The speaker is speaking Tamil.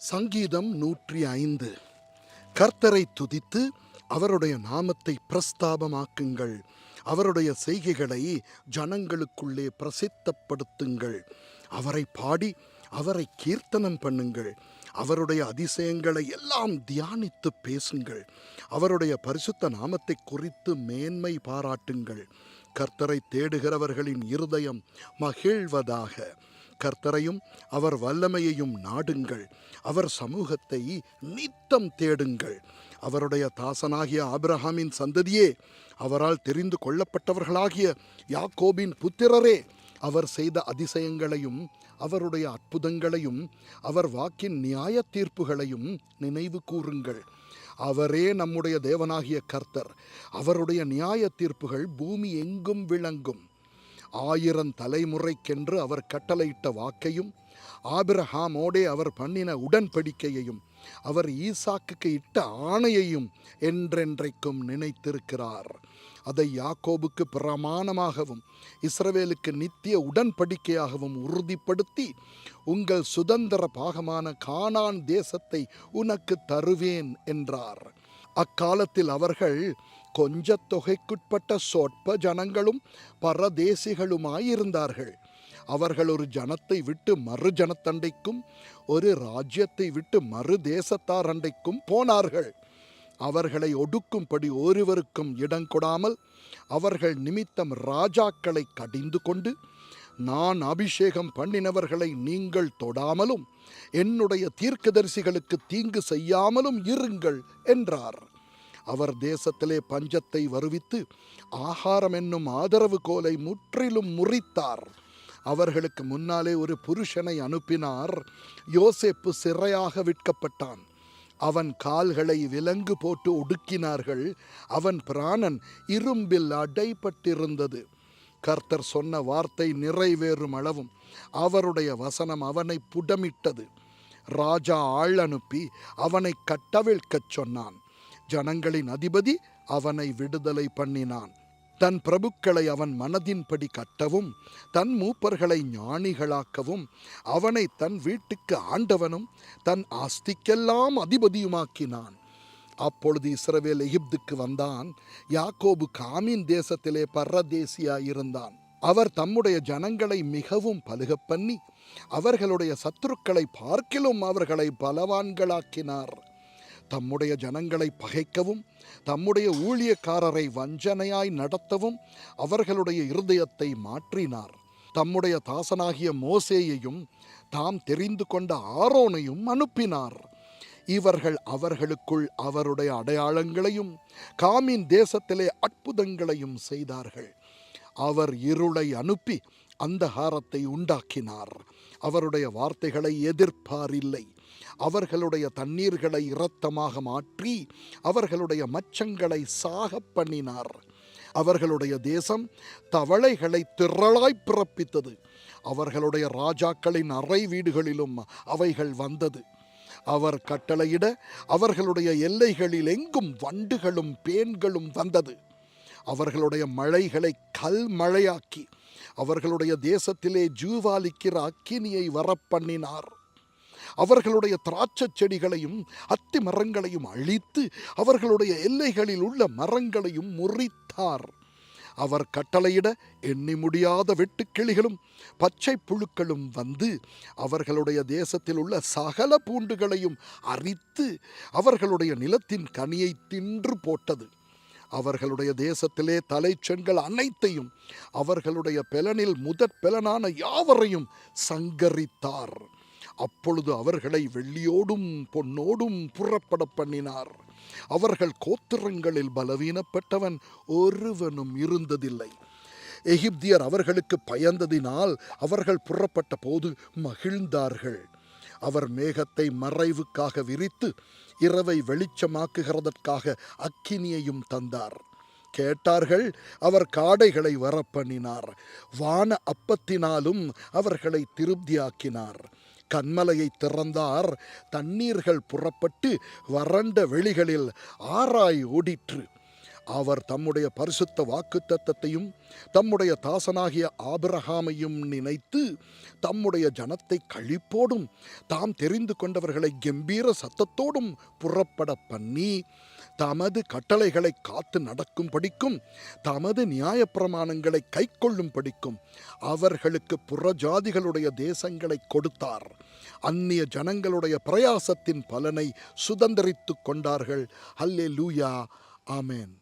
சங்கீதம் 105. கர்த்தரை துதித்து அவருடைய நாமத்தை பிரஸ்தாபமாக்குங்கள். அவருடைய செய்கைகளை ஜனங்களுக்குள்ளே பிரசித்தப்படுத்துங்கள். அவரை பாடி அவரை கீர்த்தனம் பண்ணுங்கள். அவருடைய அதிசயங்களை எல்லாம் தியானித்து பேசுங்கள். அவருடைய பரிசுத்த நாமத்தை குறித்து மேன்மை பாராட்டுங்கள். கர்த்தரை தேடுகிறவர்களின் இருதயம் மகிழ்வதாக. கர்த்தரையும் அவர் வல்லமையையும் நாடுங்கள். அவர் சமூகத்தை நித்தம் தேடுங்கள். அவருடைய தாசனாகிய ஆபிரகாமின் சந்ததியே, அவரால் தெரிந்து கொள்ளப்பட்டவர்களாகிய யாக்கோபின் புத்திரரே, அவர் செய்த அதிசயங்களையும் அவருடைய அற்புதங்களையும் அவர் வாக்கின் நியாய தீர்ப்புகளையும் நினைவு கூறுங்கள். அவரே நம்முடைய தேவனாகிய கர்த்தர். அவருடைய நியாய தீர்ப்புகள் பூமி எங்கும் விளங்கும். 1000 தலைமுறைக்கென்று அவர் கட்டளையிட்ட வாக்கையும் ஆபிரகாமோடே அவர் பண்ணின உடன்படிக்கையையும் அவர் ஈசாக்குக்கு இட்ட ஆணையையும் என்றென்றைக்கும் நினைத்திருக்கிறார். அதை யாக்கோபுக்கு பிரமாணமாகவும் இஸ்ரவேலுக்கு நித்திய உடன்படிக்கையாகவும் உறுதிப்படுத்தி, உங்கள் சுதந்திர பாகமான கானான் தேசத்தை உனக்கு தருவேன் என்றார். அக்காலத்தில் அவர்கள் கொஞ்ச தொகைக்குட்பட்ட சொற்ப ஜனங்களும் பரதேசிகளுமாயிருந்தார்கள். அவர்கள் ஒரு ஜனத்தை விட்டு மறு ஜனத்தண்டைக்கும் ஒரு ராஜ்யத்தை விட்டு மறு தேசத்தார் அண்டைக்கும் போனார்கள். அவர்களை ஒடுக்கும்படி ஒருவருக்கும் இடங்கொடாமல் அவர்கள் நிமித்தம் ராஜாக்களை கடிந்து கொண்டு, நான் அபிஷேகம் பண்ணினவர்களை நீங்கள் தொடாமலும் என்னுடைய தீர்க்கதரிசிகளுக்கு தீங்கு செய்யாமலும் இருங்கள் என்றார். அவர் தேசத்திலே பஞ்சத்தை வருவித்து ஆகாரம் என்னும் ஆதரவு கோலை முற்றிலும் முறித்தார். அவர்களுக்கு முன்னாலே ஒரு புருஷனை அனுப்பினார். யோசேப்பு சிறையாக விற்கப்பட்டான். அவன் கால்களை விலங்கு போட்டு ஒடுக்கினார்கள். அவன் பிராணன் இரும்பில் அடைபட்டிருந்தது. கர்த்தர் சொன்ன வார்த்தை நிறைவேறும் அளவும் அவருடைய வசனம் அவனை புடமிட்டது. ராஜா ஆள் அனுப்பி அவனை கட்டவிழ்க்கச் சொன்னான். ஜனங்களின் அதிபதி அவனை விடுதலை பண்ணினான். தன் பிரபுக்களை அவன் மனதின்படி கட்டவும் தன் மூப்பர்களை ஞானிகளாக்கவும் அவனை தன் வீட்டுக்கு ஆண்டவனும் தன் ஆஸ்திக்கெல்லாம் அதிபதியுமாக்கினான். அப்பொழுது இஸ்ரவேல் எகிப்துக்கு வந்தான். யாக்கோபு காமின் தேசத்திலே பரதேசியாயிருந்தான். அவர் தம்முடைய ஜனங்களை மிகவும் பலுகப் பண்ணி அவர்களுடைய சத்துருக்களை பார்க்கிலும் அவர்களை பலவான்களாக்கினார். தம்முடைய ஜனங்களை பகைக்கவும் தம்முடைய ஊழியக்காரரை வஞ்சனையாய் நடத்தவும் அவர்களுடைய இருதயத்தை மாற்றினார். தம்முடைய தாசனாகிய மோசேயையும் தாம் தெரிந்து கொண்ட ஆரோனையும் அனுப்பினார். இவர்கள் அவர்களுக்குள் அவருடைய அடையாளங்களையும் காமின் தேசத்திலே அற்புதங்களையும் செய்தார்கள். அவர் இருளை அனுப்பி அந்தகாரத்தை உண்டாக்கினார். அவருடைய வார்த்தைகளை எதிர்ப்பாரில்லை. அவர்களுடைய தண்ணீர்களை இரத்தமாக மாற்றி அவர்களுடைய மச்சங்களை சாகப் பண்ணினார். அவர்களுடைய தேசம் தவளைகளை திரளாய் பிறப்பித்தது. அவர்களுடைய ராஜாக்களின் அறை வீடுகளிலும் அவைகள் வந்தது. அவர் கட்டளையிட அவர்களுடைய எல்லைகளில் எங்கும் வண்டுகளும் பேன்களும் வந்தது. அவர்களுடைய மழைகளை கல் மழையாக்கி அவர்களுடைய தேசத்திலே ஜூவாலிக்கிற அக்கினியை வரப்பண்ணினார். அவர்களுடைய திராட்சை செடிகளையும் அத்தி மரங்களையும் அழித்து அவர்களுடைய எல்லைகளில் உள்ள மரங்களையும் முறித்தார். அவர் கட்டளையிட எண்ணி முடியாத வெட்டுக்கிளிகளும் பச்சை புழுக்களும் வந்து அவர்களுடைய தேசத்தில் உள்ள சகல பூண்டுகளையும் அரித்து அவர்களுடைய நிலத்தின் கனியை தின்று போட்டது. அவர்களுடைய தேசத்திலே தலைச்செண்கள் அனைத்தையும் அவர்களுடைய பெலனில் முதற் பெலனான யாவரையும் சங்கரித்தார். அப்பொழுது அவர்களை வெள்ளியோடும் பொன்னோடும் புறப்பட பண்ணினார். அவர்கள் கோத்திரங்களில் பலவீனப்பட்டவன் ஒருவனும் இருந்ததில்லை. எகிப்தியர் அவர்களுக்கு பயந்ததினால் அவர்கள் புறப்பட்ட போது மகிழ்ந்தார்கள். அவர் மேகத்தை மறைவுக்காக விரித்து இரவை வெளிச்சமாக்குகிறதற்காக அக்கினியையும் தந்தார். கேட்டார்கள். அவர் காடைகளை வரப்பண்ணினார். வான அப்பத்தினாலும் அவர்களை திருப்தியாக்கினார். கன்மலையை திறந்தார். தண்ணீர்கள் புறப்பட்டு வறண்ட வெளிகளில் ஆராய் ஓடிற்று. அவர் தம்முடைய பரிசுத்த வாக்குத்தத்தத்தையும் தம்முடைய தாசனாகிய ஆபிரகாமையும் நினைத்து தம்முடைய ஜனத்தை களிப்போடும் தாம் தெரிந்து கொண்டவர்களை கெம்பீர சத்தத்தோடும் புறப்பட பண்ணி தமது கட்டளைகளை காத்து நடக்கும் படிக்கும் தமது நியாயப்பிரமாணங்களை கைக்கொள்ளும் படிக்கும் அவர்களுக்கு புறஜாதிகளுடைய தேசங்களை கொடுத்தார். அந்நிய ஜனங்களுடைய பிரயாசத்தின் பலனை சுதந்தரித்து கொண்டார்கள். அல்லேலூயா, ஆமென்.